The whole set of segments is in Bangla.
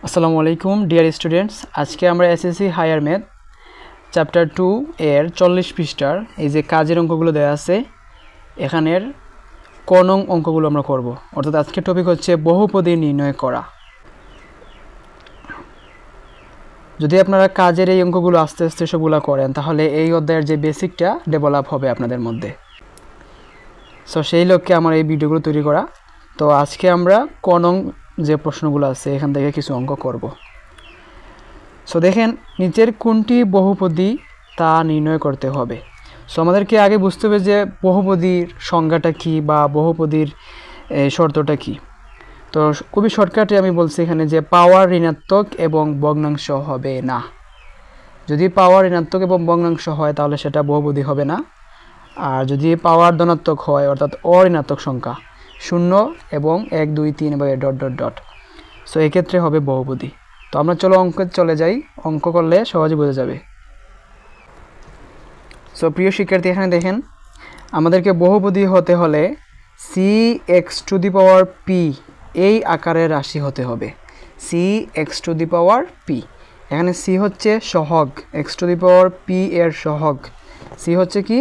আসসালামু আলাইকুম ডিয়ার স্টুডেন্টস, আজকে আমরা এসএসসি হায়ার ম্যাথ চ্যাপ্টার 2 এর 40 পৃষ্ঠার এই যে কাজের অঙ্কগুলো দেওয়া আছে এখানের ক নং অঙ্কগুলো আমরা করব। অর্থাৎ আজকের টপিক হচ্ছে বহুপদী নির্ণয় করা। যদি আপনারা কাজের এই অঙ্কগুলো আস্তে আস্তে সবগুলো করেন তাহলে এই অধ্যায়ের যে বেসিকটা ডেভেলপ হবে আপনাদের মধ্যে। সো সেই লক্ষ্যে আমার এই ভিডিওগুলো তৈরি করা। তো আজকে আমরা ক নং যে প্রশ্নগুলো আছে এখান থেকে কিছু অঙ্ক করব। সো দেখেন নিচের কোনটি বহুপদী তা নির্ণয় করতে হবে। সো আমাদেরকে আগে বুঝতে হবে যে বহুপদীর সংজ্ঞাটা কি বা বহুপদীর শর্তটা কি। তো খুবই শর্টকাটে আমি বলছি এখানে যে পাওয়ার ঋণাত্মক এবং ভগ্নাংশ হবে না। যদি পাওয়ার ঋণাত্মক এবং ভগ্নাংশ হয় তাহলে সেটা বহুপদী হবে না। আর যদি পাওয়ার ধনাত্মক হয় অর্থাৎ অঋণাত্মক সংখ্যা 0 এবং 1 2 3 বা ডট ডট ডট, সো এক্ষেত্রে হবে বহুপদী। তো আমরা চলো অঙ্কে চলে যাই, অঙ্ক করলে সহজে বোঝা যাবে। সো প্রিয় শিক্ষার্থী, এখানে দেখেন আমাদেরকে বহুপদী হতে হলে cx⁻p এই আকারের রাশি হতে হবে। cx⁻p, এখানে c হচ্ছে সহগ, x⁻p এর সহগ। c হচ্ছে কি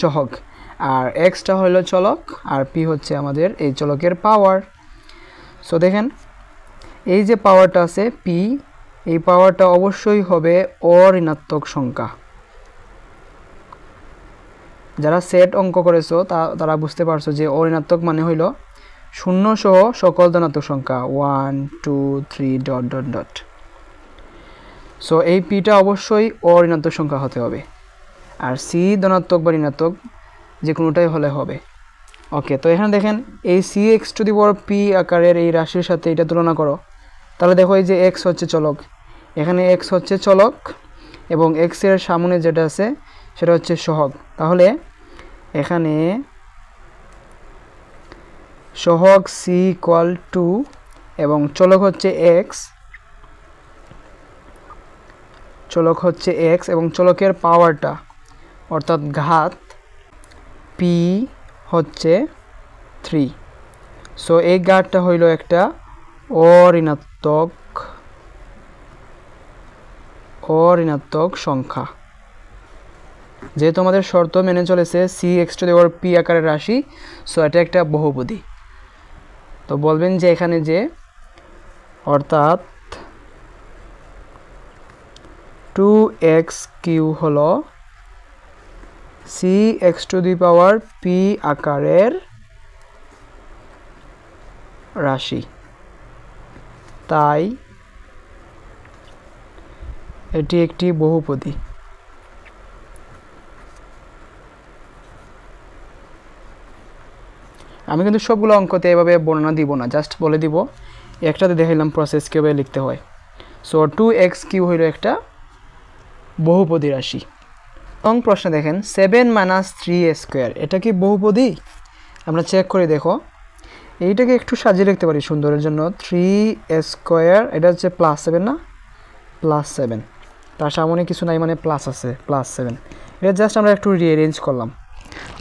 সহগ, আর xটা হলো চলক, আর p হচ্ছে আমাদের এই চলকের পাওয়ার। সো দেখেন এই যে পাওয়ারটা আছে p, এই পাওয়ারটা অবশ্যই হবে অঋণাত্মক সংখ্যা। যারা সেট অঙ্ক করেছো তারা বুঝতে পারছো যে অঋণাত্মক মানে হইল 0 সহ সকল ধনাত্মক সংখ্যা 1 2 3 ডট ডট ডট। সো এই পিটা অবশ্যই অঋণাত্মক সংখ্যা হতে হবে, আর সি ধনাত্মক বা ঋণাত্মক যে কোনোটাই হলে হবে। ওকে, তো এখানে দেখেন এই cx⁻p আকারের এই রাশির সাথে এটা তুলনা করো, তাহলে দেখো এই যে x হচ্ছে চলক, এখানে x হচ্ছে চলক এবং x এর সামনে যেটা আছে সেটা হচ্ছে সহগ। তাহলে এখানে সহগ c = 2 এবং চলক হচ্ছে x, চলক হচ্ছে x এবং চলকের পাওয়ারটা অর্থাৎ ঘাত p হচ্ছে 3। সো এই ঘাতটা হইল একটা অঋণাত্মক সংখ্যা। যেহেতু আমাদের শর্ত মেনে চলেছে cx⁻p আকারের রাশি, সো এটা একটা বহুপদী। তো বলবেন যে এখানে যে অর্থাৎ 2x³ হলো cx⁻p আকারের রাশি, তাই এটি একটি বহুপদী। আমি কিন্তু সবগুলো অঙ্কতে এভাবে বর্ণনা দিব না, জাস্ট বলে দিব, একটাতে দেখাইলাম প্রসেস কীভাবে লিখতে হয়। সো 2x³ হইল একটা বহুপদী রাশি। এবং প্রশ্ন দেখেন 7 - 3a², এটা কি বহুপদী? আমরা চেক করে দেখো, এইটাকে একটু সাজিয়ে লিখতে পারি সুন্দরের জন্য। 3a², এটা হচ্ছে +7 না, +7, তার সামনে কিছু নাই মানে প্লাস আছে, +7, এটা জাস্ট আমরা একটু রিঅ্যারেঞ্জ করলাম।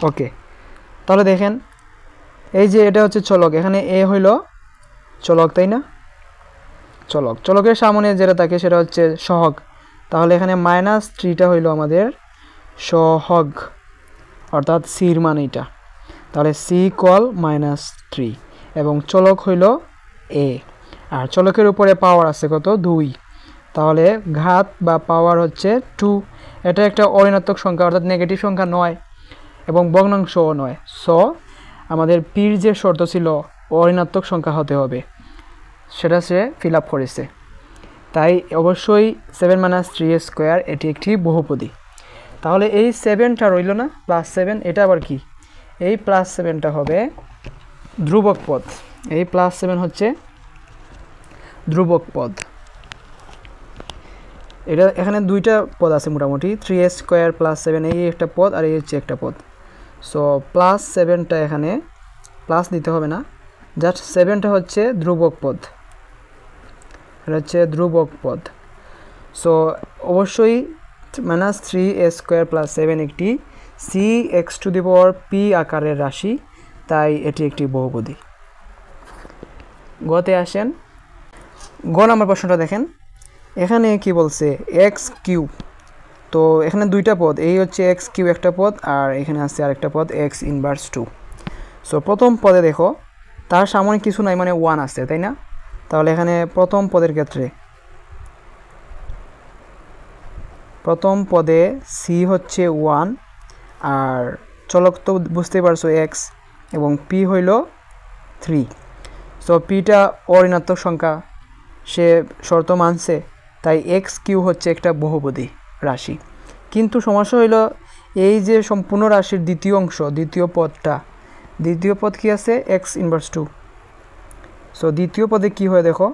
ওকে, তাহলে দেখেন এই যে এটা হচ্ছে চলক, এখানে a হইল চলক, তাই না? চলক, চলকের সামনে যেটা থাকে সেটা হচ্ছে সহগ, তাহলে এখানে -3টা হইল আমাদের সহগ অর্থাৎ সির মান এইটা, তাহলে c = -3 এবং চলক হইল a, আর চলকের উপরে পাওয়ার আছে কত 2, তাহলে ঘাত বা পাওয়ার হচ্ছে 2। এটা একটা অঋণাত্মক সংখ্যা অর্থাৎ নেগেটিভ সংখ্যা নয় এবং ভগ্নাংশও নয়। সো আমাদের পির যে শর্ত ছিল অঋণাত্মক সংখ্যা হতে হবে সেটা সে ফিল আপ করেছে, তাই অবশ্যই 7 - 3a² এটি একটি বহুপদী। তাহলে এই 7টা রইল না, +7, এটা আবার কি? এই +7টা হবে ধ্রুবক পদ। এই +7 হচ্ছে ধ্রুবক পদ। এটা এখানে দুইটা পদ আছে মোটামুটি, 3a² + 7, এই একটা পদ আর এই হচ্ছে একটা পদ। সো +7টা এখানে প্লাস দিতে হবে না, জাস্ট 7টা হচ্ছে ধ্রুবক পদ, এটা হচ্ছে ধ্রুবক পদ। সো অবশ্যই -3a² + 7 একটি cx⁻p আকারের রাশি, তাই এটি একটি বহুপদী। গতে আসেন, গ নম্বর প্রশ্নটা দেখেন, এখানে কি বলছে এক্স কিউব। তো এখানে দুইটা পদ, এই হচ্ছে এক্স কিউব একটা পদ, আর এখানে আছে আরেকটা পদ এক্স ইনভার্স 2। সো প্রথম পদে দেখো তার সামনে কিছু নাই, মানে 1 আছে, তাই না? তাহলে এখানে প্রথম পদের ক্ষেত্রে প্রথম পদে সি হচ্ছে 1, আর চলক তো বুঝতেই পারছো এক্স, এবং পি হইল 3। সো পিটা অঋণাত্মক সংখ্যা, সে শর্ত মানছে, তাই এক্স কিউ হচ্ছে একটা বহুপদী রাশি। কিন্তু সমস্যা হইল এই যে সম্পূর্ণ রাশির দ্বিতীয় অংশ, দ্বিতীয় পদ কি আছে এক্স ইনভার্স 2। সো দ্বিতীয় পদে কি হয় দেখো,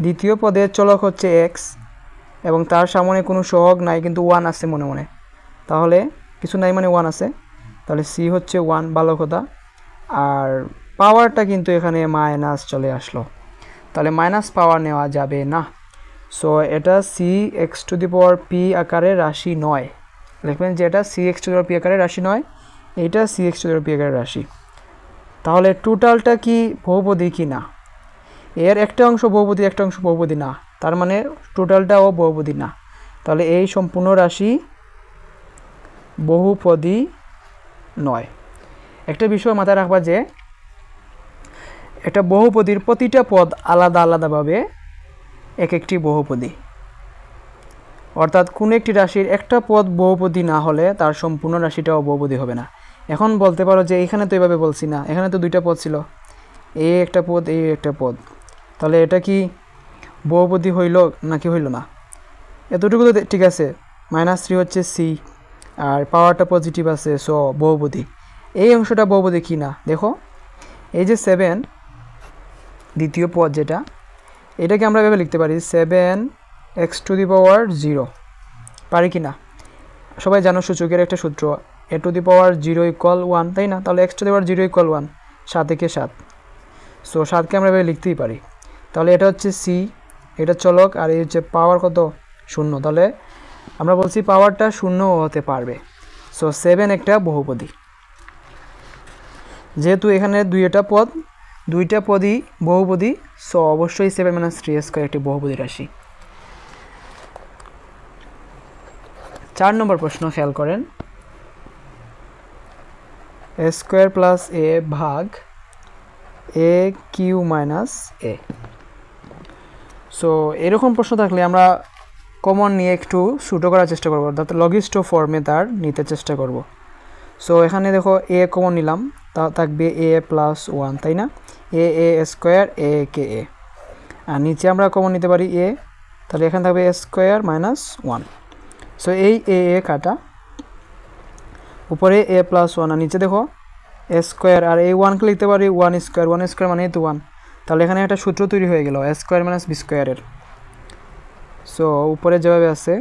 দ্বিতীয় পদে চলক হচ্ছে এক্স এবং তার সামনে কোনো সহগ নাই, কিন্তু 1 আছে মনে মনে, তাহলে কিছু নাই মানে 1 আছে, তাহলে সি হচ্ছে 1, ভালো কথা। আর পাওয়ারটা কিন্তু এখানে মাইনাস চলে আসলো, তাহলে মাইনাস পাওয়ার নেওয়া যাবে না। সো এটা C X to the power P আকারের রাশি নয়, লিখবেন যে এটা C X to the power P আকারের রাশি নয়, এইটা C X to the power P আকারের রাশি। তাহলে টোটালটা কি বহুপদী কি না? এর একটা অংশ বহুপদী, একটা অংশ বহুপদী না, তার মানে টোটালটাও বহুপদী না। তাহলে এই সম্পূর্ণ রাশি বহুপদী নয়। একটা বিষয় মাথায় রাখবা যে একটা বহুপদীর প্রতিটা পদ আলাদা আলাদাভাবে এক একটি বহুপদী, অর্থাৎ কোনো একটি রাশির একটা পদ বহুপদী না হলে তার সম্পূর্ণ রাশিটাও বহুপদী হবে না। এখন বলতে পারো যে এখানে তো এভাবে বলছি না, এখানে তো দুইটা পদ ছিল, এ একটা পদ, এ একটা পদ, তাহলে এটা কি বহুপদী হইল নাকি হইল না? এতটুকু তো ঠিক আছে, -3 হচ্ছে সি, আর পাওয়ারটা পজিটিভ আছে, সো বহুপদী। এই অংশটা বহুপদী কি না দেখো, এই যে 7 দ্বিতীয় পদ যেটা, এটাকে আমরা এভাবে লিখতে পারি 7x টু দি পাওয়ার 0, পারি কি না? সবাই জানো সূচকের একটা সূত্র, a two the power 0 equal 1, তাই না? তাহলে x two the power 0 equal 1, 7 একে 7, সো 7কে আমরা এভাবে লিখতেই পারি। তাহলে এটা হচ্ছে সি, এটা চলক, আর এই হচ্ছে পাওয়ার কত 0, তাহলে আমরা বলছি পাওয়ারটা 0 হতে পারবে। সো 7 একটা বহুপদী, যেহেতু এখানে দুইটা পদই বহুপদী, সো অবশ্যই 7 - 3 একটি বহুপদী রাশি। 4 নম্বর প্রশ্ন খেয়াল করেন, a স্কোয়ার প্লাস এ ভাগ এ কিউ মাইনাস এ। সো এরকম প্রশ্ন থাকলে আমরা কমন নিয়ে একটু ছোটো করার চেষ্টা করবো, অর্থাৎ লঘিষ্ঠ ফর্মে তার নিতে চেষ্টা করব। সো এখানে দেখো এ কমন নিলাম, তা থাকবে a প্লাস 1, তাই না? এ স্কোয়ার এ কে এ, আর নিচে আমরা কমন নিতে পারি এ, তাহলে এখানে থাকবে a স্কোয়ার মাইনাস 1। সো এই এ কাটা, উপরে a প্লাস 1, আর নিচে দেখো a স্কোয়ার, আর এই 1কে লিখতে পারি 1 স্কোয়ার, 1 স্কোয়ার মানে তো 1, তাহলে এখানে একটা সূত্র তৈরি হয়ে গেল a স্কোয়ার মাইনাস বি স্কোয়ারের। সো উপরে যেভাবে আছে,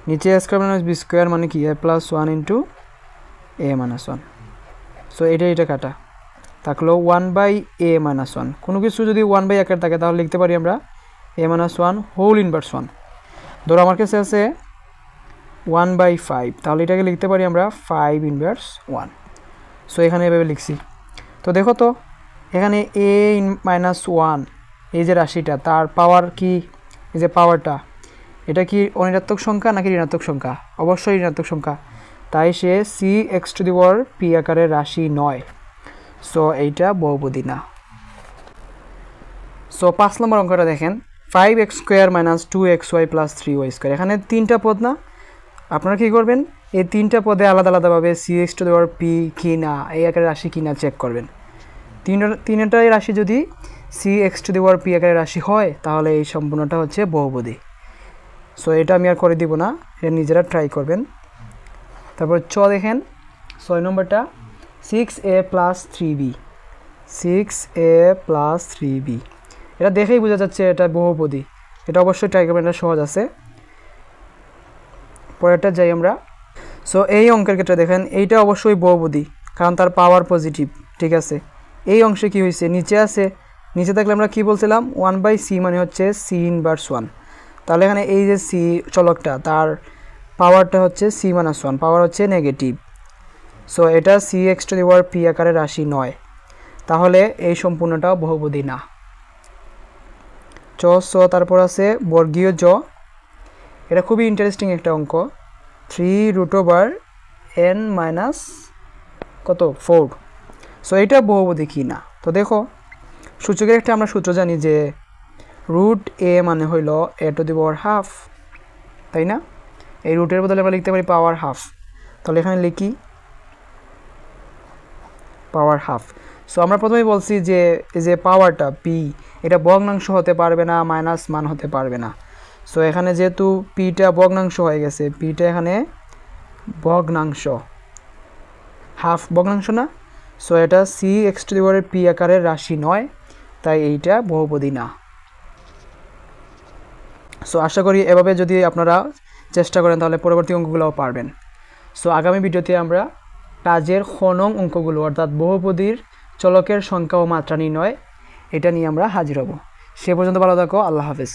নিচে a square minus B square মানে কি a plus 1 into a minus 1। So এটা কাটা, থাকলো 1/a মাইনাস 1। কোনো কিছু যদি 1/a আকার থাকে তাহলে লিখতে পারি আমরা a মাইনাস 1 হোল ইনভার্স 1। ধরো আমার কাছে আছে 1/5, তাহলে এটাকে লিখতে পারি আমরা 5 ইনভার্স 1। সো এখানে এভাবে লিখছি। তো দেখো তো এখানে a মাইনাস 1 এই যে রাশিটা, তার পাওয়ার কি, এই যে পাওয়ারটা, এটা কি অঋণাত্মক সংখ্যা নাকি ঋণাত্মক সংখ্যা? অবশ্যই ঋণাত্মক সংখ্যা, তাই সে C X to the power P আকারের রাশি নয়। সো এইটা বহুপদী না। সো 5 নম্বর অঙ্কটা দেখেন, 5x square minus 2xy plus 3y square. এখানে 3টা পদ না, আপনারা কী করবেন, এই 3টা পদে আলাদা আলাদাভাবে C X to the power P কি না, এই আকারের রাশি কি না চেক করবেন। তিনটাই রাশি যদি C X to the power P আকারের রাশি হয়, তাহলে এই সম্পূর্ণটা হচ্ছে বহুপদী। সো এটা আমি আর করে দিব না, এটা নিজেরা ট্রাই করবেন। তারপর দেখেন 6 নম্বরটা, 6a plus 3b, 6a plus 3b, এটা দেখেই বোঝা যাচ্ছে এটা বহুপদী, এটা অবশ্যই ট্রাই করবেন, এটা সহজ আছে। পরেরটা যাই আমরা। সো এই অঙ্কের ক্ষেত্রে দেখেন এইটা অবশ্যই বহুপদী, কারণ তার পাওয়ার পজিটিভ, ঠিক আছে। এই অংশে কি হয়েছে, নিচে আছে, নিচে থাকলে আমরা কি বলছিলাম 1/c মানে হচ্ছে সি ইনভার্স 1, তাহলে এখানে এই যে সি চলকটা, তার পাওয়ারটা হচ্ছে c মাইনাস 1, পাওয়ার হচ্ছে নেগেটিভ। সো এটা C X to the power P আকারের রাশি নয়, তাহলে এই সম্পূর্ণটাও বহুপদী না। চ স তারপর আছে বর্গীয় জ, এটা খুবই ইন্টারেস্টিং একটা অঙ্ক। 3√n মাইনাস কত 4। সো এটা বহুপদী কি না। তো দেখো সূচকের একটা আমরা সূত্র জানি যে √a মানে হইল a⁻², তাই না? এই রুটের বদলে আমরা লিখতে পারি পাওয়ার হাফ। তাহলে এখানে লিখি পাওয়ার হাফ। সো আমরা প্রথমেই বলছি যে এই যে পাওয়ারটা পি, এটা ভগ্নাংশ হতে পারবে না, মাইনাস মান হতে পারবে না। সো এখানে যেহেতু পিটা ভগ্নাংশ হয়ে গেছে, পিটা এখানে ভগ্নাংশ, হাফ ভগ্নাংশ না। সো এটা c(x⁻p) আকারের রাশি নয়, তাই এইটা বহুপদী না। সো আশা করি এভাবে যদি আপনারা চেষ্টা করেন তাহলে পরবর্তী অঙ্কগুলোও পারবেন। সো আগামী ভিডিওতে আমরা কাজের খ নং অঙ্কগুলো অর্থাৎ বহুপদীর চলকের সংখ্যা ও মাত্রা নির্ণয়, এটা নিয়ে আমরা হাজির হব। সে পর্যন্ত ভালো থাকো, আল্লাহ হাফেজ।